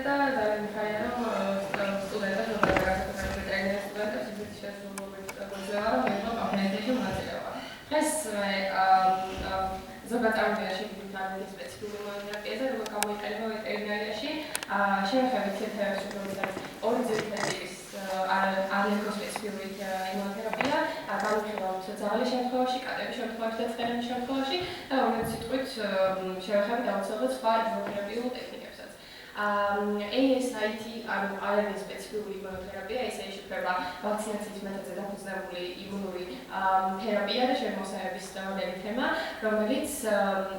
და ძალიან მიხარია რომ სტუდენტებს რომ ტრენერებს სტუდენტებს ისეთი შესრულებით გვეძლევა რომ მიიღო კონფერენციაში მონაწილეობა. დღეს ზოგადად წარმოდგენაში ვიდეო სპეციფიკური მონოგრაფიაზე როგორ გამოიყენება ვეტერინარიაში შევეხებით თეთრ შეგროვებას ორი ძირითადი ალერგოსპეციფიკური იმუნოთერაპია განვიხილავთ ძაღლის შემთხვევაში, კატების შემთხვევაში და ცხენების შემთხვევაში და რომელიც სიტყვით შევეხებით აუცილებლად სხვა იმუნოთერაპიულ ტექნიკებსაც. ASIT ანუ ალერგოსპეციფიკური იმუნოთერაპია ესე იშიფრება ვაქცინაციის მეთოდზე დაფუძნებული იმუნური თერაპია და შემოსევების სწავლელი თემა, რომელიც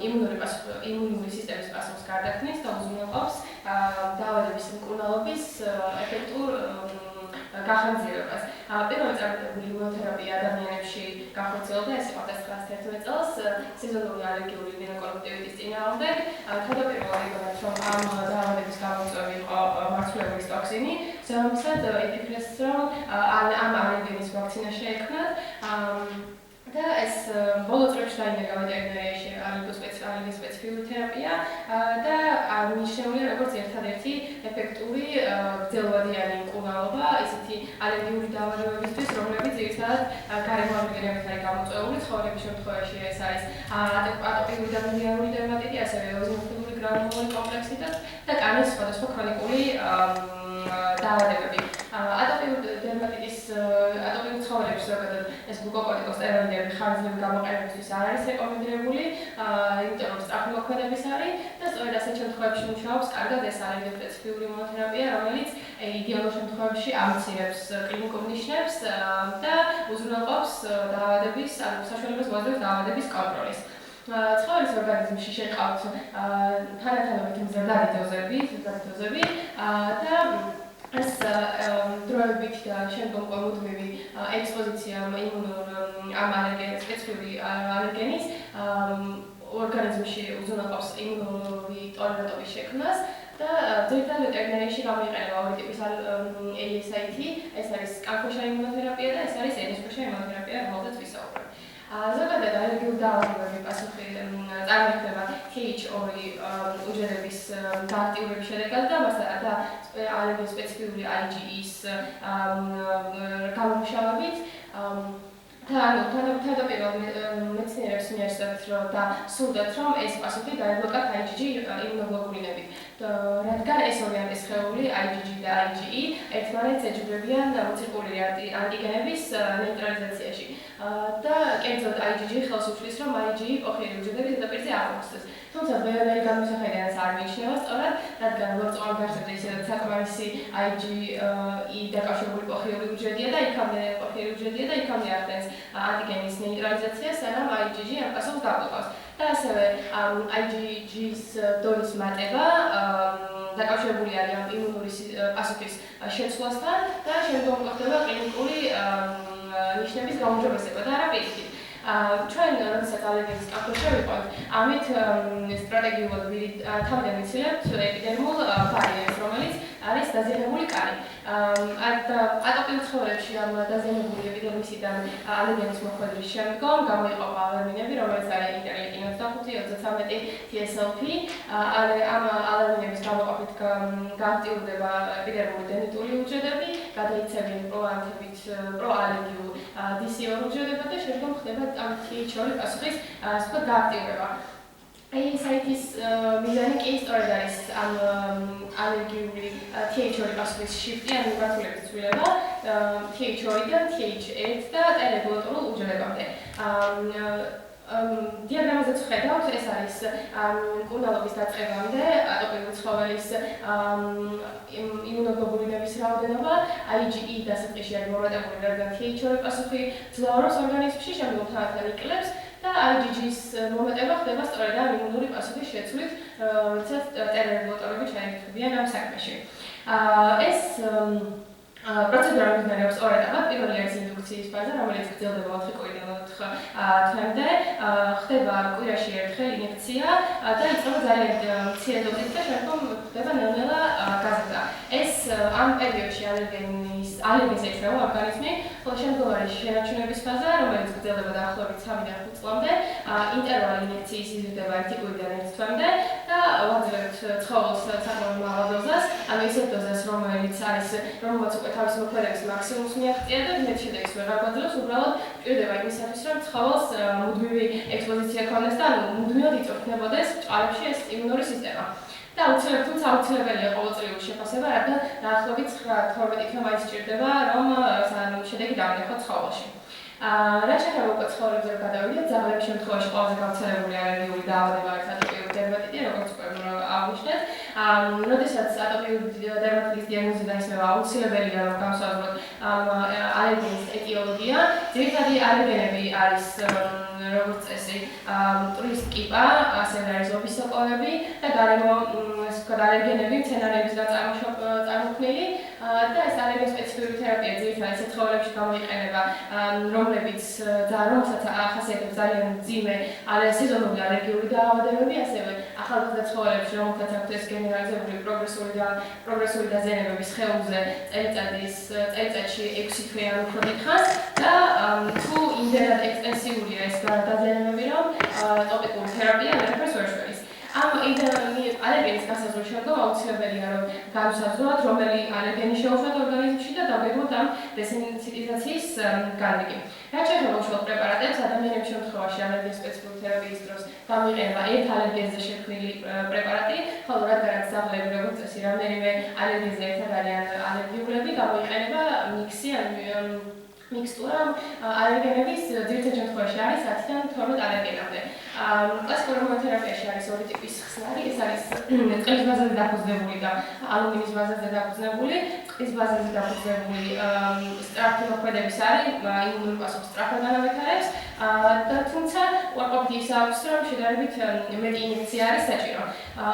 იმუნური სისტემის პასუხს გარდაქმნის და უზრუნველყოფს დაავადების მკურნალობის ეფექტურ გახანძირებას. პირველი წარმატებული იმუნოთერაპია ადამიანებში განხორციელდა ეს 1911 წელს სეზონური ალერგიული მინოკონjunktივითის წინააღმდეგ. თავდაპირველად იგონათ რომ ამ დაავადების გამომწვევი იყო მარცვლეულის ტოქსინი, ზოგადად იფიქრეს რომ ამ ალერგენის ვაქცინა შეექმნათ და ეს ბოლო წლებში დაინერგა ვეტერინარიაში ალერგოსპეციფიკური თერაპია და მიჩნეულია როგორც ერთადერთი ეფექტური გრძელვადიანი მკურნალობა ისეთი ალერგიული დაავადებებისთვის, რომლებიც ძირითადად გარემო ამიგრენებით არის გამოწვეული. ცხოველების შემთხვევაში ეს არის ატოპიური და მილიანური დერმატიტი, ასევე ეზინოფილური გრანულოვანი კომპლექსიტი და კანის სხვადასხვა ქრონიკული დაავადებები. ატოპიური ცხოველების ზოგადად ეს გლუკოკორტიკოსტეროიდები ხანგრძლივი გამოყენებისთვის არ არის რეკომენდებული, იმიტომ რომ სწრაფი მოქმედების არის და სწორედ ასეთ შემთხვევებში მუშაობს კარგად ეს ალერგოსპეციფიკური იმუნოთერაპია, რომელიც იდეალურ შემთხვევაში ამცირებს კლინიკურ ნიშნებს და უზრუნველყოფს დაავადების, ანუ საშუალებას მოაძლევს დაავადების კონტროლის. ცხოველის ორგანიზმში შეყავთ თანათანობით მზრდადი დოზები და ეს დროებით და შემდგომ მუდმივი ექსპოზიცია ამ სპეციფიკური ალერგენის ორგანიზმში უზრუნველყოფს იმუნური ტოლერანტობის შექმნას და ძირითადად ვეტერინარიაში გამოიყენება ორი ტიპის ASIT, ეს არის კანქვეშა იმუნოთერაპია და ეს არის ენისქვეშა იმუნოთერაპია, რომელზეც ვისაუბრებ. ზოგადად ალერგიული დაავადებები პასუხი წარმოიქმნება TH2 უჯრედების გააქტიურების შედეგად და ალერგოსპეციფიკური IgE-ის გამომშავებით. თავდაპირველად მეცნიერებს მიაჩნდათ და სურდათ რომ ეს პასუხი დაევლოკათ IgG იმუნოგლობულინებით, რადგან ეს ორი სხეული IgG და IgE ერთმანეთს ეჯიბრებიან მოცირკული ანტიგენების ნეიტრალიზაციაში და კერძოდ IgG ხელს უშლის რომ IgE ოხიერი უჯრედების ზედაპირზე არ მოხსნეს. თუმცა ბევრი განმსახედიანაც არ მიიჩნევა სწორად, რადგან ლორწოვან გარსებზე ისედაც საკმარისი IgE დაკავშირებული ოხიერი უჯრედია და იქამდე ახდენს ანტიგენის ნეიტრალიზაციას, სანამ IgG ამ პასუხს გააყოლავს. და ასევე IgG-ის დონის მატება დაკავშირებული არის ამ იმუნური პასუხის შეცვლასთან და შემდგომ ხდება კლინიკური ნიშნების გაუმჯობესება და არა პირიქით. ჩვენ როდესაც ალერგენის კანქვეშა ვიყავით, ამით სტრატეგიულად თავიდან ვიცილებთ ეპიდერმულ ბარიერს, რომელიც არის დაზიანებული კარი. ატოპიურ ცხოველებში ამ დაზიანებული ეპიდერმისიდან ალერგენის მოხვედრის შემდგომ გამოიყოფა ალერმინები, რომელიც არის ინტერლეიკინ 25, 33, TSLP. ამ ალერმინების გამოყოფით გააქტიურდება ეპიდერმული დენიტური უჯრედები, გადაიცემენ პროალერგიულ DC2 უჯრედებად და შემდგომ ხდება ამ TH2 პასუხის სხვა გააქტიურება. ASIT-ის მიზანი კი სწორედ არის ამ ალერგიული TH2 პასუხის შიფტი, ანუ მიმართულების ცვლილება TH2-დან TH1 და ტერეგულატორულ უჯრედებამდე. დიაგრამაზეც ვხედავთ, ეს არის მკურნალობის დაწყებამდე ატოპიური ცხოველის იმუნოგლობულინების რაოდენობა, IgE დასაწყისში არის მომატებული, რადგან TH2 პასუხი ძლავრობს ორგანიზმში, შემდგომ თანდათან იკლებს და IgG-ის მომატება ხდება სწორედ ამ იმუნური პასუხის შეცვლით, როდესაც ტერეგულატორები ჩაერთვებიან ამ საქმეში. ეს პროცედურა მიმდინარეობს ორ ეტაპად. პირველი არის ინდუქციის ფაზა, რომელიც გრძელდება 4 კვირიდან 4 თვემდე. ხდება კვირაში ერთხელ ინიექცია და იწყება ძალიან მცირე დოზით და შემდგომ ხდება ნელ-ნელა გაზრდა. ეს ამ პერიოდში ალერგენს ეჩვევა ორგანიზმი, ხოლო შემდგომ არის შენარჩუნების ფაზა, რომელიც გრძელდება დაახლოებით 3-5 წლამდე. ინტერვალი ინიექციის იზრდება 1 კვირიდან 1 თვემდე და ვაძლევთ ცხოველს საკმაოდ მაღალ დოზას, ანუ ისეთ დოზას, რომელმაც უკვე თავისი მოქმედების მაქსიმუმს მიაღწია და მეტ შედეგს ვეღარ გვაძლევს, უბრალოდ პირდება იმისათვის, რომ ცხოველს მუდმივი ექსპოზიცია ქონდეს და მუდმივად იწვრთნებოდეს წყალებში ეს იმუნური სისტემა. და აუცილებელია ყოველწლიური შეფასება, რადგან დაახლოებით 9-12 თვე მაინც სჭირდება, რომ შედეგი დავნახოთ ცხოველში. რა შეეხება უკვე ცხოველებზე რომ გადავიდეთ, ძაღლების შემთხვევაში ყველაზე გავრცელებული ალერგიული დაავადება არის ატოპიური დერმატიტი, როგორც უკვე აღვნიშნეთ. როდესაც ატოპიური დერმატიტის დიაგნოზი დაისმება, აუცილებელია რომ გავსაზღვროთ ალერგენის ეტიოლოგია. ძირითადი ალერგენები არის როგორც წესი, მტვრის კიპა, ასევე არის ობის სოკოები და გარემო ალერგენები მცენარეებისგან წარმოქმნილი და ეს ალერგიის სპეციფიკური თერაპია ძირითადად ისეთ ცხოველებში გამოიყენება, რომელსაც ახასიათებს ძალიან მძიმე სეზონური ალერგიული დაავადებები, ასევე ახალგაზრდა ცხოველებში, რომელთაც აქვთ ეს გენერალიზებული პროგრესული დაზიანებები სხეულზე წელიწადში 6 თვე ან უფრო დიდხანს და თუ იმდენად ექსტენსიურია ეს დაზიანებები, რომ ტოპიკური თერაპია არაფერს ვერ შორის. ამ ალერგენის გასაზღვრის შემდგომ აუცილებელია რომ განვსაზღვროთ, რომელი ალერგენი შეუშვათ ორგანიზმში და დავგეგმოთ ამ დესენსიტიზაციის განრიგი. რაც შეეხება უშუალოდ პრეპარატებს, ადამიანების შემთხვევაში ალერგიის სპეციფიკური თერაპიის დროს გამოიყენება ერთ ალერგენზე შექმნილი პრეპარატი, ხოლო რადგანაც ძაღლები როგორც წესი რამდენიმე ალერგენზე ერთად არიან ალერგიულები, გამოიყენება მიქსი მიქსტურა ალერგენების ძირითად შემთხვევაში არის 10-დან 12 ალერგენამდე. კლასიკურ იმუნოთერაპიაში არის ორი ტიპის ხსნარი, ეს არის წყლის ბაზაზე დაფუძნებული და ალუმინის ბაზაზე დაფუძნებული. წყლის ბაზაზე დაფუძნებული სწრაფი მოქმედების არის იმუნური პასუხი სწრაფად განავითარებს და თუმცა უარყოფითი ის აქვს, რომ შედარებით მეტი ინიექცია არის საჭირო.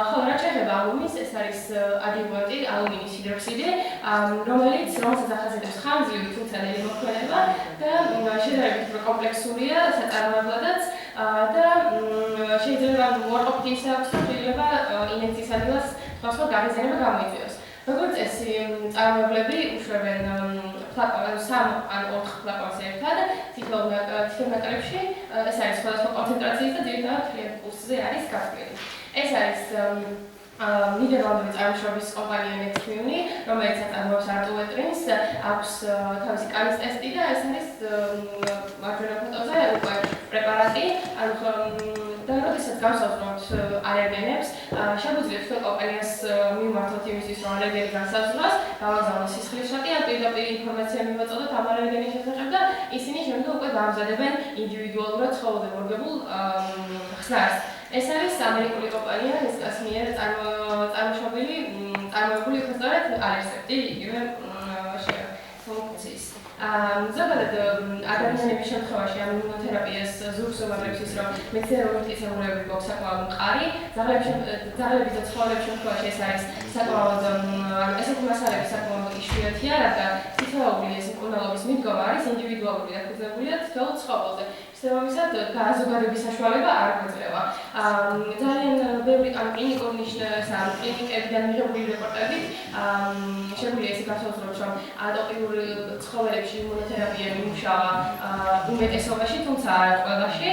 ხოლო რაც შეეხება ალუმინს, ეს არის ადიუვანტი, ალუმინის ჰიდროქსიდი, რომელსაც ახასიათებს ხანგრძლივი თუმცა ნელი მოქმედება და შედარებით უფრო კომპლექსურია საწარმოებლადაც და შეიძლება უარყოფითი ის აქვს, რომ შეიძლება ინიექციის ადგილას სხვადასხვა გაღიზიანება გამოიწვიოს. როგორც წესი, მწარმოებლები უშვებენ ფლაკონს 3 ან 4 ფლაკონს ერთად თითოეულ ნაკრებში, ეს არის სხვადასხვა კონცენტრაციის და ძირითადად კლიენტ პულსზე არის გათვლილი. ეს არის ნიდერლანდური წარმოშობის კომპანია Nextmune, რომელიც აწარმოებს არტუეტრინს, აქვს თავისი კანის ტესტი და ეს არის მარჯვენა ფოტოზე უკვე პრეპარატი, და როდესაც გავსაზღვროთ ალერგენებს, შეგვიძლია თვითონ კომპანიას მივმართოთ იმისთვის, რომ ალერგენი განსაზღვრას, გავაგზავნოთ სისხლის შატი, ან პირდაპირ ინფორმაცია მივაწოდოთ ამ ალერგენის შესახებ და ისინი შემდგომ უკვე გაამზადებენ ინდივიდუალურად ცხოველზე მორგებულ ხსნარს. ეს არის ამერიკული კომპანია, ეს მიერ წარმოებული უბრალოდ ალერსეპტი, იგივე ფუნქციის. ზოგადად ადამიანების შემთხვევაში ამ იმუნოთერაპიას ზურგს უმაგრებს ის, რომ მეცნიერული მტკიცებულებები გვაქვს საკმაოდ მყარი, ძაღლების და ცხოველების შემთხვევაში ეს არის საკმაოდ ესეთი მასალები საკმაოდ იშვიათია, რადგან თითოეული ეს მკურნალობის მიდგომა არის ინდივიდუალური დაფუძნებულია თითოეულ ცხოველზე. შესაბამისად, გააზოგადების საშუალება არ გვეძლევა. ძალიან ბევრი კლინიკური ნიშნებისა, კლინიკებიდან მიღებული რეპორტაჟით შეგვიძლია ისე გავსაზღვროთ, რომ ატოპიური ცხოველებში იმუნოთერაპია მიმუშავა უმეტესობაში, თუმცა არა ყველაში.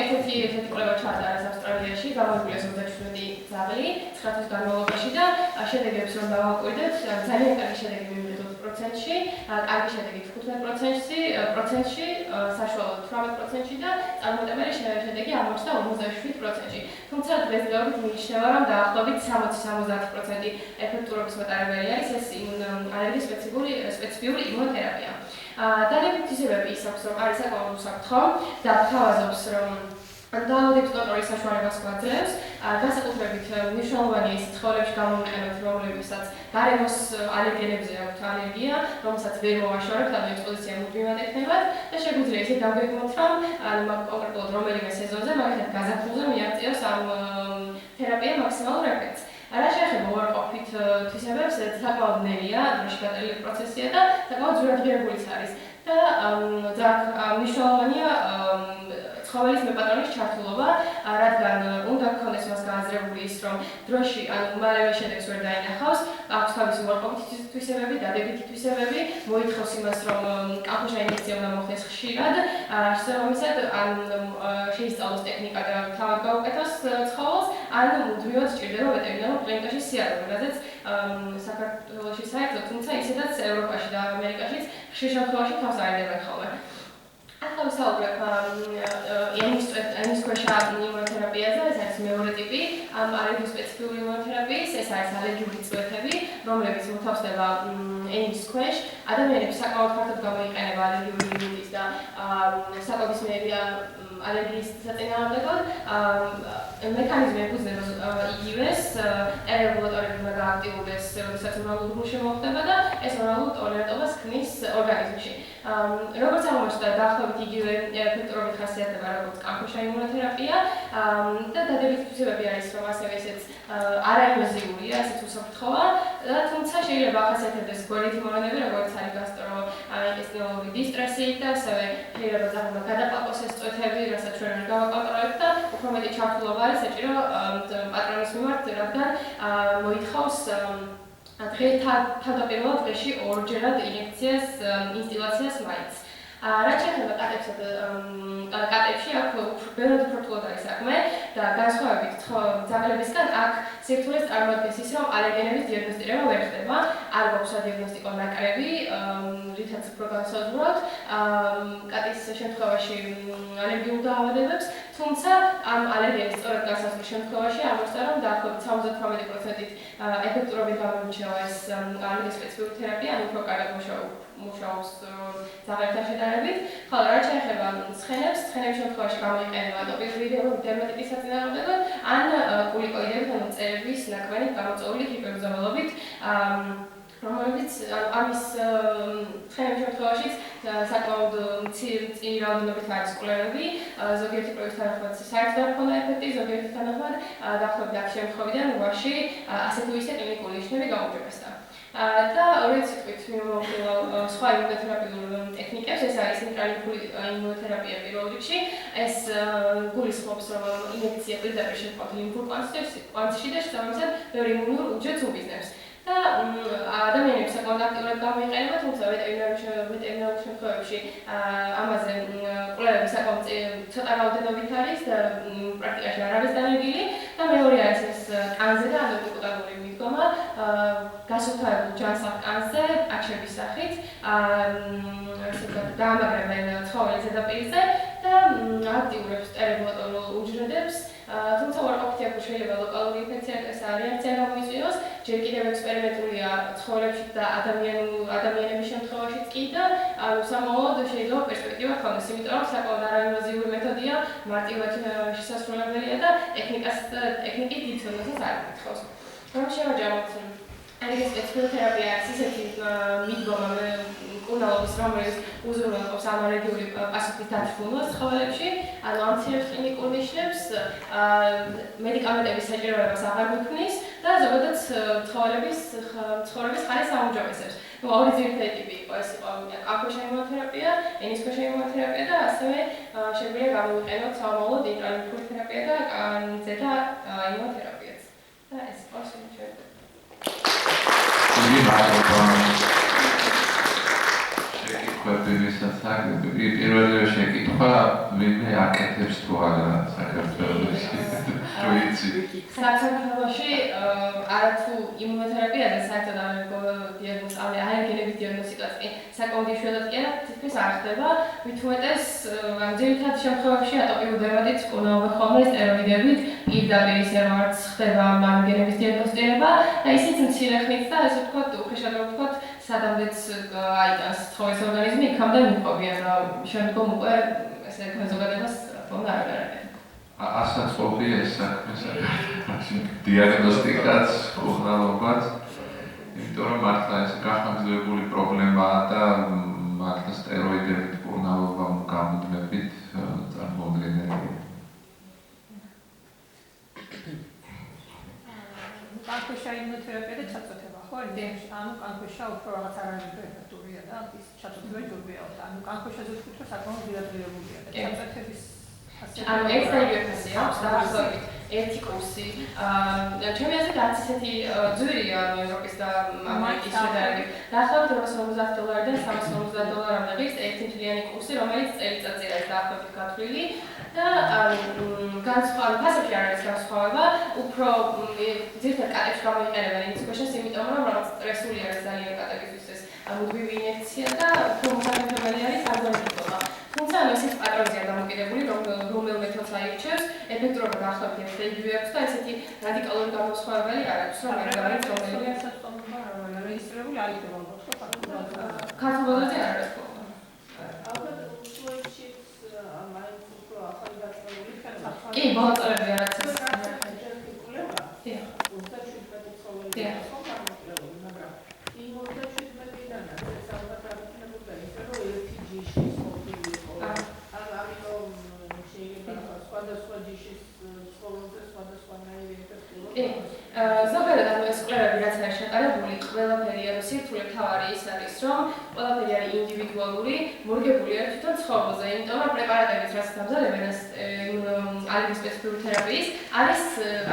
ერთ-ერთი კვლევა ჩაატარეს ავსტრალიაში, გამოიკვლია 37 ძაღლი 9 თვის განმავლობაში და შედეგებს რომ დავაკვირდეთ, ძალიან კარგი შედეგი მივიღეთ 20%-ში, კარგი შედეგი 15%-ში, საშუალოდ 18%-ში და წარმატებული შედეგი აღმოჩნდა 57%-ში. თუმცა დღესდღეობით მიიჩნევა, რომ დაახლოებით 60-70% ეფექტურობის მატარებელი არის ეს ალერგიის სპეციფიური იმუნოთერაპია. დადებითი თვისებები ის აქვს, რომ არის საკმაოდ უსაფრთხო და თავაზობს, რომ დაავადების კონტროლის საშუალებას გვაძლევს, განსაკუთრებით მნიშვნელოვანია ის ცხოველებში გამოიყენოთ, რომლებსაც გარემოს ალერგენებზე აქვთ ალერგია, რომელსაც ვერ მოვაშორებთ, ანუ ექსპოზიცია მუდმივად ექნებათ და შეგვიძლია ისე დავგეგმოთ, რომ კონკრეტულად რომელიმე სეზონზე, მაგალითად გაზაფხულზე მიაღწიოს ამ თერაპიამ მაქსიმალურ ეფექტს. რა შეეხება უარყოფით თვისებებს, საკმაოდ ნელია, დროში გატანილი პროცესია და საკმაოდ ძვირადღირებულიც არის და მნიშვნელოვანია ცხოველის მეპატრონის ჩართულობა, რადგან უნდა გქონდეს მას გააზრებული ის, რომ დროში მალევე შედეგს ვერ დაინახავს, აქვს თავისი უარყოფითი თვისებები, დადებითი თვისებები, მოითხოვს იმას, რომ კანქუშა ინიექცია უნდა მოხდეს ხშირად, შესაბამისად შეისწავლოს ტექნიკა და თავად გაუკეთოს ცხოველს, ან მუდმივად სჭირდება ვეტერინარულ კლინიკაში სიარული, რადგან საქართველოში საერთოდ, თუმცა ისედაც ევროპაში და ამერიკაშიც ხშირ შემთხვევაში თავს არიდებენ ხოლმე. ახლა ვისაუბრებ ენისქვეშა იმუნოთერაპიაზე, ეს არის მეორე ტიპი ალერგიულ სპეციფიკური იმუნოთერაპიის, ეს არის ალერგიული წვეთები, რომლებიც მოთავსდება ენის ქვეშ. ადამიანებს საკმაოდ ფართოდ გამოიყენება ალერგიული იმუნიტეტის და საკუთარი ალერგიის საწინააღმდეგოდ. მექანიზმი ეფუძნება იგივეს, ელეგულატორები უნდა გააქტიურდეს, როდესაც ორალური გულში მოხდება და ეს ორალურ ტოლერანტობას ქმნის ორგანიზმში. როგორც აღმოჩნდა, დაახლოებით იგივე ეფექტურობით ხასიათდება როგორც კანქუშა იმუნოთერაპია და დადებითი თვისებები არის, რომ ასევე ესეც არაინვაზიურია, ესეც უსაფრთხოა, თუმცა შეიძლება ახასიათებდეს გვერდითი მოვლენები, როგორც არის გასტროინტესტინალური დისტრესი და ასევე შეიძლება ზაღმა გადაყლაპოს ეს წვეთები, რასაც ჩვენ ვერ გავაკონტროლებთ და უფრო მეტი ჩართულობა არის საჭირო პატრონის მიმართ, რადგან მოითხოვს თავდაპირველად დღეში ორჯერად ინიექციას, ინსტილაციას მაინც. რაც შეეხება კატებში, აქ ბევრად უფრო რთულად არის საქმე და განსხვავებით ძაღლებისგან აქ სირთულეს წარმოადგენს ის, რომ ალერგენების დიაგნოსტირება ვერ ხდება, არ გვაქვს სადიაგნოსტიკო ნაკრები, რითაც უფრო განსაზღვრავთ კატის შემთხვევაში ალერგიულ დაავადებებს, თუმცა ამ ალერგენის სწორად განსაზღვრის შემთხვევაში აღმოჩნდა, რომ დაახლოებით 78%-ით ეფექტურობით გამოირჩევა ეს ალერგიის სპეციფიკური თერაპია, ან უფრო კარგად მუშაობს ძაღლებთან შედარებით. ხოლო რაც შეეხება ცხენებს, ცხენების შემთხვევაში გამოიყენება ატოპიური დერმატიტის საწინააღმდეგოდ, ან კულიკოიდებით, ან მწერების ნაკვენით გამოწვეული ჰიპერუზომელობით, რომელიც ამის ცხენების შემთხვევაშიც საკმაოდ მცირე რაოდენობით არის კულერები, ზოგიერთი პროექტის თანახმად საერთოდ არ ჰქონდა ეფექტი, ზოგიერთი თანახმად დაახლოებით 10 შემთხვევიდან 8-ში ასე თუ ისე კლინიკური ნიშნები გაუმჯობესდა. და ორი სიტყვით მივმოვხილო სხვა იმუნოთერაპიულ ტექნიკებს, ეს არის ინტრალიმფური იმუნოთერაპია პირველ რიგში. ეს გულისხმობს, რომ ინიექცია პირდაპირ შეჰყავთ ლიმფურ კვანძში და შესაბამისად ბევრ იმუნურ უჯრედს უბიზნებს. და ადამიანებს საკმაოდ აქტიურად გამოიყენება, თუმცა ვეტერინარულ შემთხვევებში ამაზე კვლევები საკმაოდ ცოტა რაოდენობით არის და პრაქტიკაში არ არის დანერგილი. და მეორე არის ეს კანზე და ადენოკუტანური მიდგომა, გასუფთავებულ ჯანსაღ კანზე, აჩების სახით, დაამაგრებენ ცხოველის ზედაპირზე და აქტიურებს ტერეგულატორულ უჯრედებს, თუმცა უარყოფითი აქ შეიძლება ლოკალური ინფექცია რეაქცია გამოიწვიოს, ჯერ კიდევ ექსპერიმენტულია ცხოველებში და ადამიანების შემთხვევაშიც კი და სამოოდ შეიძლება პერსპექტივა ჰქონდეს, იმიტომ რომ საკმაოდ არაინვაზიური მეთოდია, მარტივად შესასრულებელია და ტექნიკით დიდხანს არ მითხოვს. რომ შევაჯამოთ ალერგიის სპეციფიკური თერაპია არის ისეთი მიდგომა კუნალობის, რომელიც უზრუნველყოფს ამ ალერგიული პასუხის დათრგუნვას ცხოველებში, ანუ ამცირებს კლინიკურ ნიშნებს, მედიკამენტების საჭიროებას აღარ მიქმნის და ზოგადად ცხოველების ხარისხს აუმჯობესებს. ორი ძირითადი ტიპი იყო, ეს იყო კანქუშა იმუნოთერაპია, ენისქვეშა იმუნოთერაპია და ასევე შეგვიძლია გამოვიყენოთ სამომავლოდ ინტრალიმფური თერაპია და კანზე და იმუნოთერაპიაც. და ეს იყო შემიძლია. პირველი შეკითხვა, ვინმე აკეთებს თუ არა საქართველოში? საქართველოში არათუ იმუნოთერაპიაზე საერთოდ ალერგენების დიაგნოსტიკაც კი საკმაოდ იშვიათად კი არა, თითქმის არ ხდება. მით უმეტეს ძირითად შემთხვევებში ატოპიურ დერმატიტს კუნაობა ხოლმე სტეროიდებით, პირდაპირ ისე რომ არც ხდება ალერგენების დიაგნოსტირება და ისიც მცირე ხნით და ესე ვთქვათ, უხეშად რომ ვთქვათ, სადამდეც აიტანს ცხოველის ორგანიზმი, იქამდე მიყვებიან და შემდგომ უკვე ესე ზოგადებას თქმა არ აღარებენ. ასაც ყოფია ეს საქმე დიაგნოსტიკაც, უხნალობაც, იმიტომ რომ მართლა ეს გახანგრძლივებული პრობლემაა და მართლა სტეროიდებით უხნალობა გამუდმებით წარმოუდგენელია. კანქუშა იმუნოთერაპია და ჩაწოთება, ხო? ანუ კანქუშა უფრო რაღაც არანაირი ეფექტურია და ის ჩაწოთება ჯობია. ანუ კანქუშაზე ვთქვით, რომ საკმაოდ დიაგნოზირებულია და ჩაწოთების ანუ ერთ და იგივე ფასი აქვს დაახლოებით ერთი კურსი. ჩემი აზრით არც ისეთი ძვირია ევროპის და ამერიკის შედარებით. დაახლოებით $250-დან $350-მდე ღირს ერთი მთლიანი კურსი, რომელიც წელიწადზე არის დაახლოებით გათვლილი. და განსხვავება, ფასებში არ არის განსხვავება, უფრო ძირითადად კატებში გამოიყენებენ ინსტიტუციაში, იმიტომ რომ რაღაც სტრესული არის ძალიან კატებისთვის ეს მუდმივი ინიექცია და უფრო მოსაგებებელი არის არგონიტობა. თუმცა ესეც პატრონზეა დამოკიდებული, რომელ მეთოდს აირჩევს, ეფექტურობა დაახლოებით ერთი და იგივე აქვს და ესეთი რადიკალური განსხვავებელი არ აქვს, რომ მაგალითად რომელი რეგისტრირებული არ იქნება ალბათ, ხო? ქართულ ბაზარზე არ არის ხოლმე. კი, ბოლო წლებში არაც ეს. ზოგადად ანუ ეს კვლევები რაც არის შეტანებული, ყველაფერი ანუ სირთულე თავარი ის არის, რომ ყველაფერი არის ინდივიდუალური, მორგებული არის თვითონ ცხოვრებაზე, იმიტომ რომ პრეპარატებიც რაც დამზადებენ ეს ალერგიის სპეციფიკური თერაპიის არის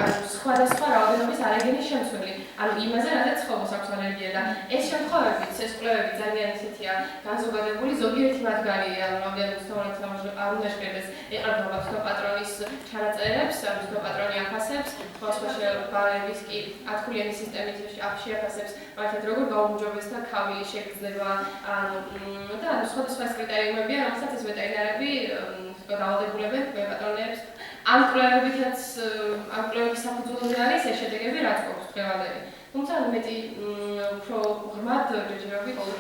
ანუ სხვადასხვა რაოდენობის ალერგენის შემცველი. ანუ იმაზე რადგან ცხოვრებას აქვს ალერგია და ეს შემთხვევებიც ეს კვლევები ძალიან ისეთია განზოგადებული, ზოგიერთი მათგანი ანუ რამდენიმე თემატიკას არ უნდა შეერდეს ეყრდნობა თვითონ პატრონის ჩანაწერებს, თვითონ პატრონი აფასებს, სხვა შეფარების კი ათქულიანი სისტემით შეაფასებს მართლაც როგორ გაუმჯობეს და ქავი შეგრძნება და ანუ სხვადასხვა კრიტერიუმებია, რომელსაც ეს ვეტერინარები დავალდებულებენ პატრონებს. ამ კვლევებითაც ამ კვლევების საფუძველზე არის ეს შედეგები, რაც გვაქვს დღევანდელი. თუმცა მეტი უფრო ღრმად ჯერჯერობით ყოველ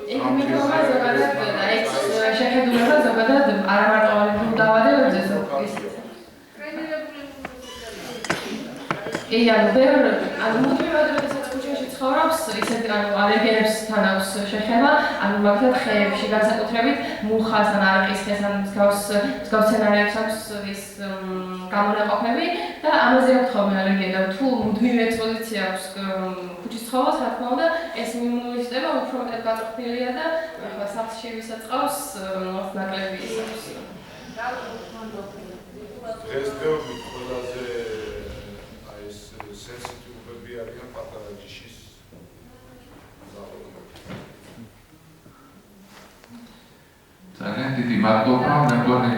ეგმეთობა ზოგადად ეს შეხედულება ზოგადად არ ამარტოვებულ დაავადებებზე ზოგადად. კი, ანუ ბევრი ანუ მუდმივადობასაც ქუჩაში ცხოვრობს, ისეთ ანუ ალერგენებსთან აქვს შეხება, ანუ მაგალითად ხეებში განსაკუთრებით მუხას ან არყის ხეს ან მსგავს სცენარებს აქვს ის გამონაყოფები და ამაზე აქვს ხოლმე ალერგია და თუ მუდმივი ექსპოზიცია აქვს ქუჩის ცხოვრებას, რა თქმა უნდა, ეს იმუნური სისტემა უფრო მეტად გაწვრთნილია და ახლა სახლში ვისაც ყავს, ნაკლები ის აქვს. დღესდღეობით ყველაზე ეს სენსიტივები არიან პატარა ჯიშის ზაალობები. ძალიან დიდი მადლობა, მე მგონი